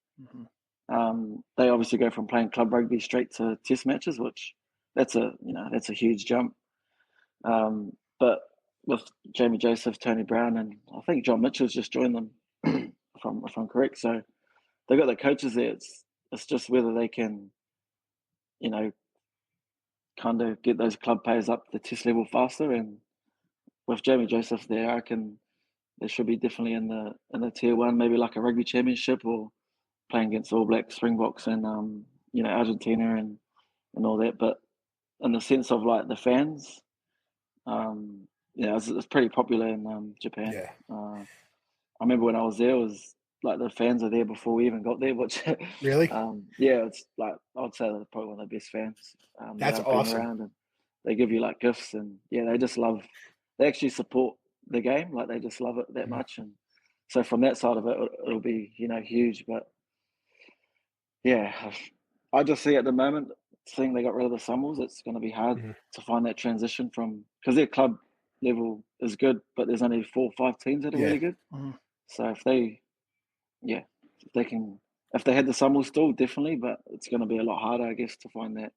they obviously go from playing club rugby straight to Test matches, which that's a huge jump. But with Jamie Joseph, Tony Brown, and I think John Mitchell's just joined them, if I'm correct. So they've got the coaches there. It's just whether they can, kind of get those club players up the test level faster, and with Jamie Joseph there, I reckon they should be definitely in the Tier 1, maybe like a rugby championship or playing against All Blacks, Springboks, and Argentina and all that. But in the sense of the fans, it's pretty popular in Japan. Yeah. I remember when I was there, it was the fans are there before we even got there, which really, it's I would say they're probably one of the best fans. That's awesome. Around, and they give you gifts, and they just love. They actually support the game, they just love it that much, and so from that side of it, it'll be huge. But I just see at the moment, seeing they got rid of the Sunwolves, it's going to be hard to find that transition from, because their club level is good, but there's only 4 or 5 teams that are really good. Mhm. So if they had the Summers still, definitely, but it's going to be a lot harder, I guess, to find that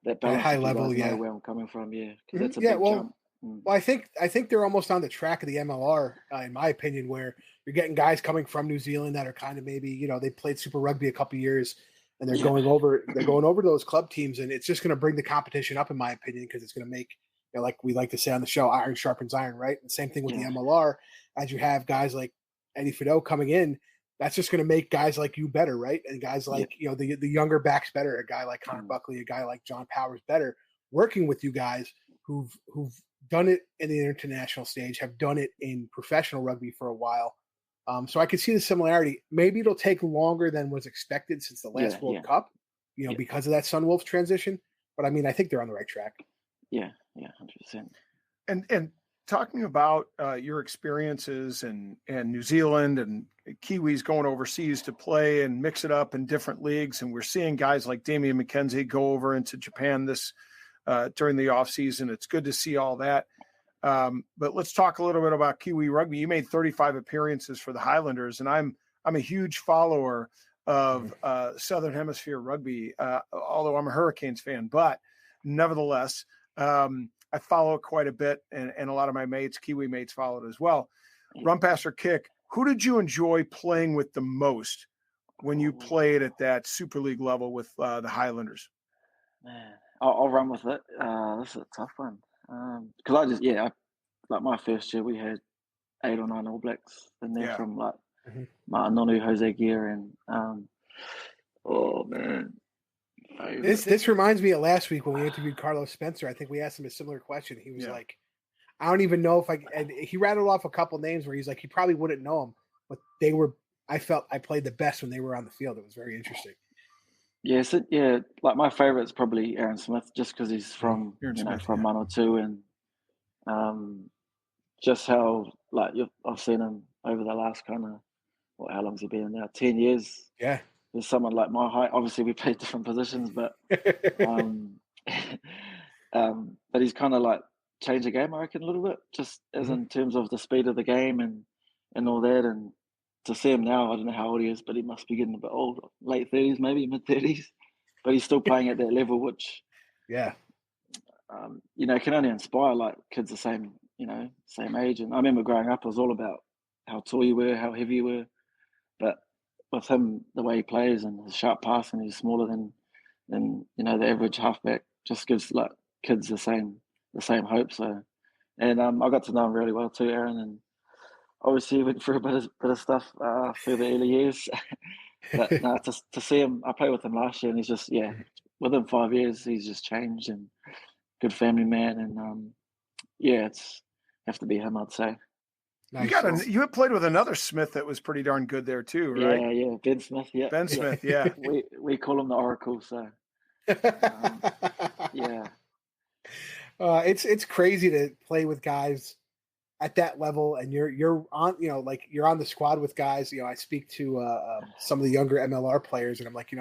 At balance. high If you level, guys know yeah. where I'm coming from, because Mhm. that's a Yeah, big well, jump. Well, I think they're almost on the track of the MLR, in my opinion, where you're getting guys coming from New Zealand that are kind of maybe they played Super Rugby a couple years, and they're going over to those club teams, and it's just going to bring the competition up, in my opinion, because it's going to make like we like to say on the show, iron sharpens iron, right? And same thing with the MLR, as you have guys like Eddie Fideau coming in, that's just going to make guys like you better, right? And guys like the younger backs better, a guy like Connor Buckley, a guy like John Powers better, working with you guys who've done it in the international stage, have done it in professional rugby for a while. So I can see the similarity. Maybe it'll take longer than was expected since the last World Cup, because of that Sunwolves transition. But I mean, I think they're on the right track. Yeah, 100%. And talking about your experiences in New Zealand and Kiwis going overseas to play and mix it up in different leagues, and we're seeing guys like Damian McKenzie go over into Japan this during the off season. It's good to see all that. But let's talk a little bit about Kiwi rugby. You made 35 appearances for the Highlanders, and I'm a huge follower of Southern Hemisphere rugby, although I'm a Hurricanes fan. But nevertheless, I follow it quite a bit, and a lot of my mates, Kiwi mates, follow it as well. Run, pass, or kick. Who did you enjoy playing with the most when you played at that Super League level with the Highlanders? Man, I'll run with it. This is a tough one. Because like my first year, we had 8 or 9 All Blacks in there from like Martin Nonu, Jose Gear, and oh man. This reminds me of last week when we interviewed Carlos Spencer. I think we asked him a similar question. He was like, I don't even know if and he rattled off a couple names where he's like, he probably wouldn't know them, but I felt I played the best when they were on the field. It was very interesting. Like my favorite is probably Aaron Smith, just because he's from from Manawatu, and just how I've seen him over the last kind of how long's he been now? 10 years. Yeah, there's someone like my height. Obviously, we played different positions, but but he's kind of like changed the game, I reckon, a little bit, just as in terms of the speed of the game and all that. And to see him now, I don't know how old he is, but he must be getting a bit old, late 30s, maybe mid-30s. But he's still playing at that level, which can only inspire like kids the same age. And I remember growing up, it was all about how tall you were, how heavy you were. But with him, the way he plays and his sharp pass, and he's smaller than the average halfback, just gives like kids the same hope. So, and I got to know him really well too, Aaron, and obviously he went through a bit of stuff through the early years. But no, to see him, I played with him last year, and he's just within 5 years he's just changed, and good family man, and it's have to be him, I'd say. Nice. You had played with another Smith that was pretty darn good there too, right? Yeah, Ben Smith. Yeah, Ben Smith. Yeah, we call him the Oracle. So it's crazy to play with guys at that level, and you're on you're on the squad with guys. I speak to some of the younger MLR players, and I'm like,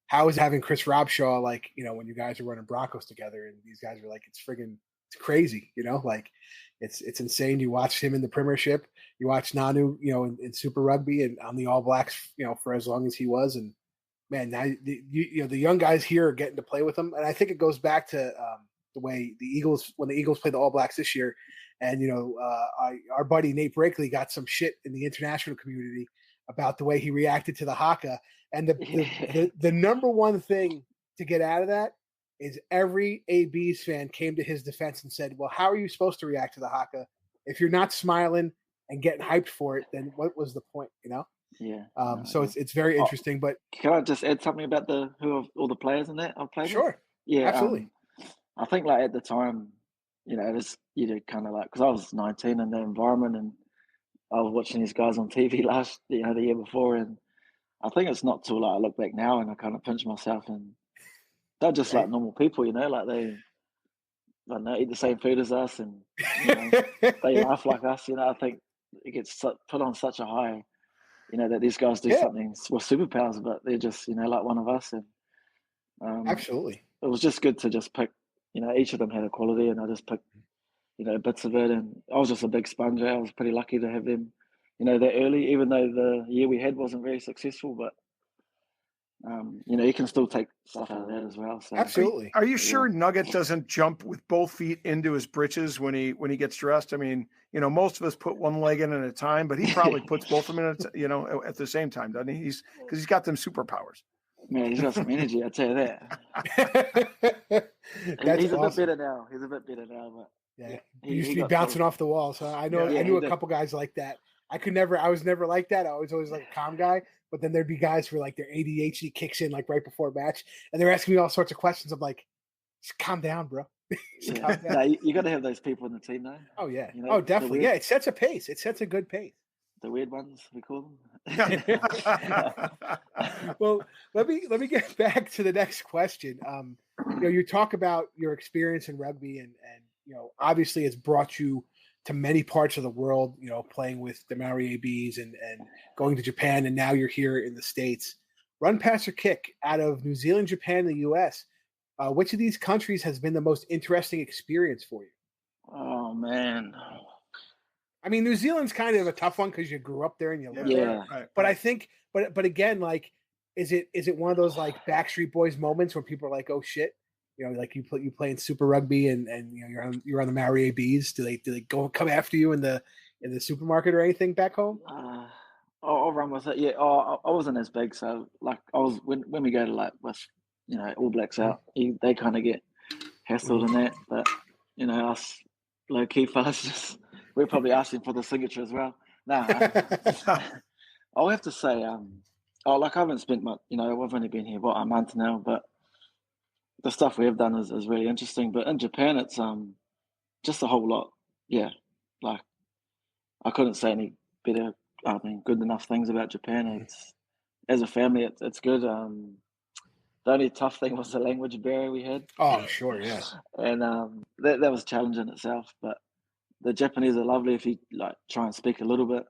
how is having Chris Robshaw when you guys are running Broncos together, and these guys are like, it's crazy, it's insane. You watch him in the Premiership, you watch Nanu, in Super Rugby and on the All Blacks, for as long as he was, and man, now the young guys here are getting to play with him, and I think it goes back to the way when the Eagles played the All Blacks this year, and our buddy Nate Brakely got some shit in the international community about the way he reacted to the haka, and the number one thing to get out of that is every AB's fan came to his defense and said, well, how are you supposed to react to the haka? If you're not smiling and getting hyped for it, then what was the point, So it's very interesting. But can I just add something about all the players in that I've played with? Sure. Yeah, absolutely. I think at the time, it was, kind of because I was 19 in the environment, and I was watching these guys on TV the year before, and I think it's not till I look back now and I kind of pinch myself, and they're just like normal people, they eat the same food as us, and they laugh like us. I think it gets put on such a high, that these guys do something with superpowers, but they're just like one of us. And absolutely, it was just good to just pick. Each of them had a quality, and I just picked bits of it. And I was just a big sponge. I was pretty lucky to have them, that early, even though the year we had wasn't very successful. But, you can still take stuff out of that as well. So, Absolutely. Are you sure Nugget doesn't jump with both feet into his britches when he gets dressed? I mean, most of us put one leg in at a time, but he probably puts both of them in, at the same time, doesn't he? Because he's got them superpowers. Man, he's got some energy, I tell you that. He's a bit better now. But yeah, he used to be bouncing off the wall. So I knew a couple guys like that. I was never like that. I was always like a calm guy. But then there'd be guys who like their ADHD kicks in like right before a match, and they're asking me all sorts of questions. I'm like, just calm down, bro. Calm down. No, you got to have those people in the team, though. Oh yeah, definitely. Yeah, it sets a pace. It sets a good pace. The weird ones, we call them. Well, let me get back to the next question. You talk about your experience in rugby, and obviously it's brought you to many parts of the world. Playing with the Maori ABs and going to Japan, and now you're here in the States. Run, pass, or kick out of New Zealand, Japan, and the U.S. Which of these countries has been the most interesting experience for you? Oh man. I mean, New Zealand's kind of a tough one because you grew up there and you lived there. Right. But I think, but again, like, is it one of those like Backstreet Boys moments where people are like, oh shit, like you play in Super Rugby and you're on the Maori ABs. Do they come after you in the supermarket or anything back home? I'll run with it. Yeah. I wasn't as big, so like I was when we go to like with All Blacks out, they kind of get hassled in that. But us low key fellas just. We're probably asking for the signature as well. I'll have to say, I haven't spent much, I've only been here, a month now, but the stuff we have done is really interesting. But in Japan, it's just a whole lot. Yeah. Like, I couldn't say any better, good enough things about Japan. It's, as a family, it's good. The only tough thing was the language barrier we had. Oh, sure, yeah. And that was challenging itself, but the Japanese are lovely if you try and speak a little bit.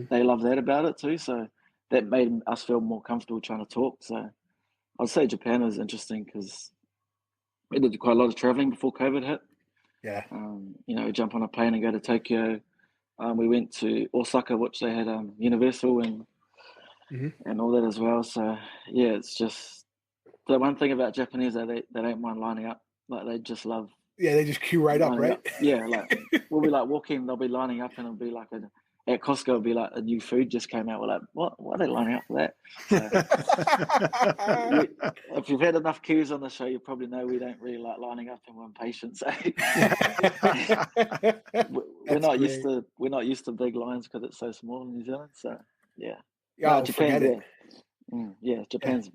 They love that about it too. So that made us feel more comfortable trying to talk. So I'd say Japan was interesting because we did quite a lot of traveling before COVID hit. Yeah. We jump on a plane and go to Tokyo. We went to Osaka, which they had Universal and all that as well. So yeah, it's just the one thing about Japanese that they don't mind lining up. Like they just love. Yeah, they just queue right up, right? Up. Yeah, like we'll be like walking, they'll be lining up, and it'll be like at Costco, it'll be like a new food just came out. We're like, what are they lining up for that? So, if you've had enough queues on the show, you probably know we don't really like lining up in one patient. So we're not used to big lines because it's so small in New Zealand. So yeah, Japan, Japan's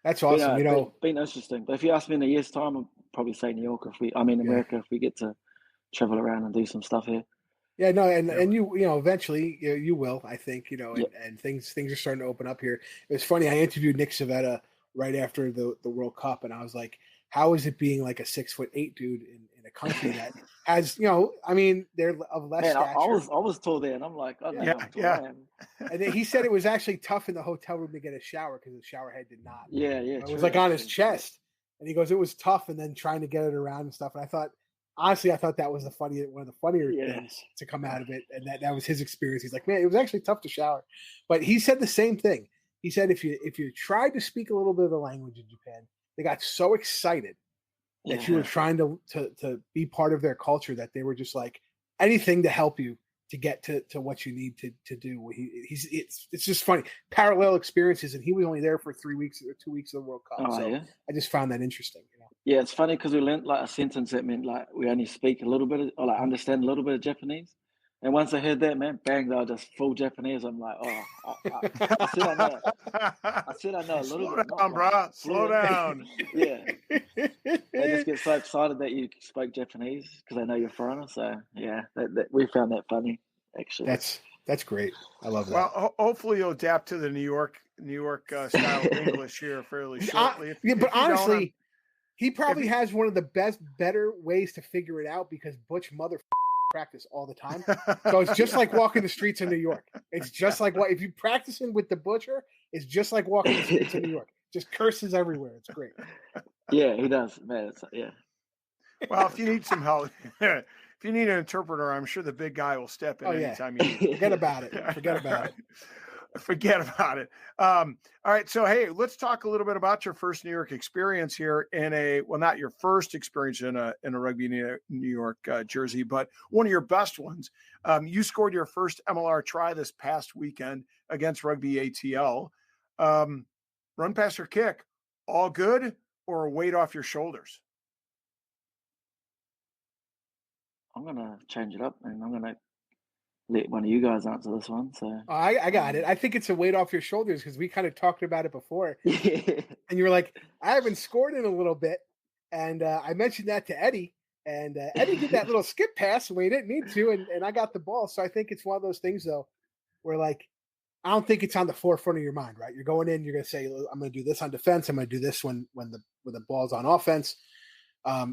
That's awesome. Been interesting. But if you ask me in a year's time, I'll probably say New York America if we get to travel around and do some stuff here. Yeah, no, and you eventually you will, I think, and things are starting to open up here. It was funny. I interviewed Nick Civetta right after the World Cup, and I was like, how is it being like a 6'8" dude in a country that has, they're of less stature. I was told that, and I'm like, oh, yeah. And then he said it was actually tough in the hotel room to get a shower because the shower head did not. Yeah. It was like on his chest, and he goes, it was tough, and then trying to get it around and stuff. And I thought that was one of the funnier things to come out of it, and that was his experience. He's like, man, it was actually tough to shower, but he said the same thing. He said if you tried to speak a little bit of the language in Japan, they got so excited that you were trying to be part of their culture that they were just like anything to help you to get to what you need to do. It's just funny parallel experiences, and he was only there for 3 weeks or 2 weeks of the World Cup. I just found that interesting. Yeah, it's funny because we learned like a sentence that meant like we only speak a little bit or like understand a little bit of Japanese. And once I heard that, man, bang, they were just full Japanese. I'm like, I said I know. I said I know a little bit. Slow down, bro. Slow down. Yeah. They just get so excited that you spoke Japanese because they know you're a foreigner. So, yeah, we found that funny, actually. That's great. I love that. Well, hopefully you'll adapt to the New York style of English here fairly shortly. But honestly, he probably has one of the better ways to figure it out because Butch practice all the time. So it's just like walking the streets of New York. It's just like if you practicing with the butcher, it's just like walking the streets of New York. Just curses everywhere. It's great. Yeah, he does, man. Well, if you need some help, if you need an interpreter, I'm sure the big guy will step in anytime you need it. Forget about it. Forget about it. Forget about it. All right. So, hey, let's talk a little bit about your first New York experience here not your first experience in a Rugby New York jersey, but one of your best ones. You scored your first MLR try this past weekend against Rugby ATL. Run, pass, or kick, all good, or a weight off your shoulders? I'm going to change it up, and I'm going to let one of you guys answer this one. So I got it. I think it's a weight off your shoulders because we kind of talked about it before. yeah. And you were like, I haven't scored in a little bit. And I mentioned that to Eddie. And Eddie did that little skip pass when he didn't need to. And I got the ball. So I think it's one of those things, though, where like, I don't think it's on the forefront of your mind, right? You're going in, you're going to say, I'm going to do this on defense. I'm going to do this when the ball's on offense. But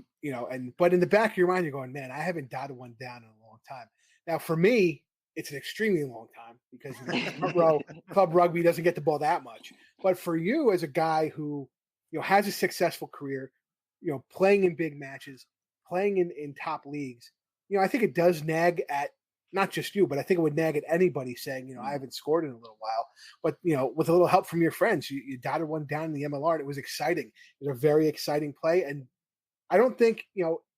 in the back of your mind, you're going, man, I haven't dotted one down in a long time. Now, for me, it's an extremely long time because front row club rugby doesn't get the ball that much. But for you as a guy who, has a successful career, playing in big matches, playing in top leagues, I think it does nag at not just you, but I think it would nag at anybody saying, I haven't scored in a little while. But, with a little help from your friends, you dotted one down in the MLR, and it was exciting. It was a very exciting play. And I don't think,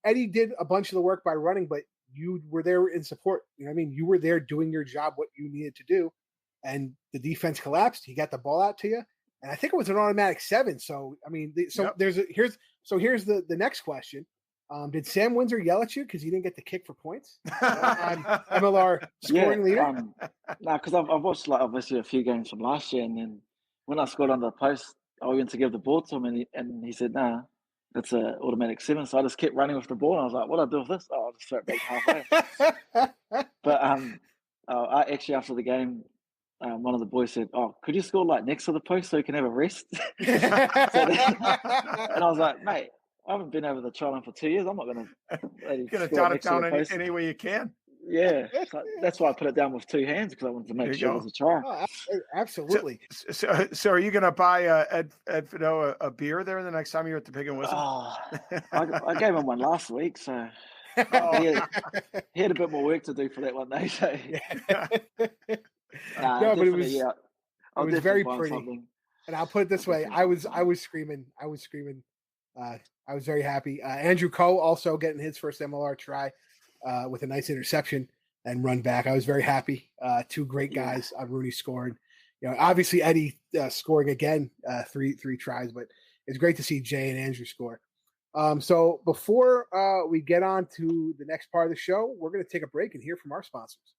Eddie did a bunch of the work by running, but you were there in support. You know what I mean? You were there doing your job, what you needed to do. And the defense collapsed. He got the ball out to you. And I think it was an automatic 7. So, I mean, here's the next question. Did Sam Windsor yell at you because he didn't get the kick for points? MLR scoring leader? No, because I've watched obviously a few games from last year, and then when I scored under the post, I went to give the ball to him, and he said, "Nah, that's an automatic 7." So I just kept running with the ball, and I was like, "What do I do with this?" Oh, I'll just throw it back halfway. But I actually after the game, one of the boys said, "Oh, could you score like next to the post so you can have a rest?" And I was like, "Mate, I haven't been over the try line for 2 years. I'm not going to dot it down any way you can." Yeah, so that's why I put it down with 2 hands because I wanted to make sure it was a try. Oh, absolutely. So are you going to buy Ed Fido a beer there the next time you're at the Pig and Whistle? Oh, I gave him one last week, so he had a bit more work to do for that one day. So no, but it was very pretty. Something. And I'll put it this way: I was screaming. I was very happy. Andrew Coe also getting his first MLR try with a nice interception and run back. I was very happy. 2 great guys. Rooney scoring. Obviously Eddie scoring again, 3 tries, but it's great to see Jay and Andrew score. So before we get on to the next part of the show, we're going to take a break and hear from our sponsors.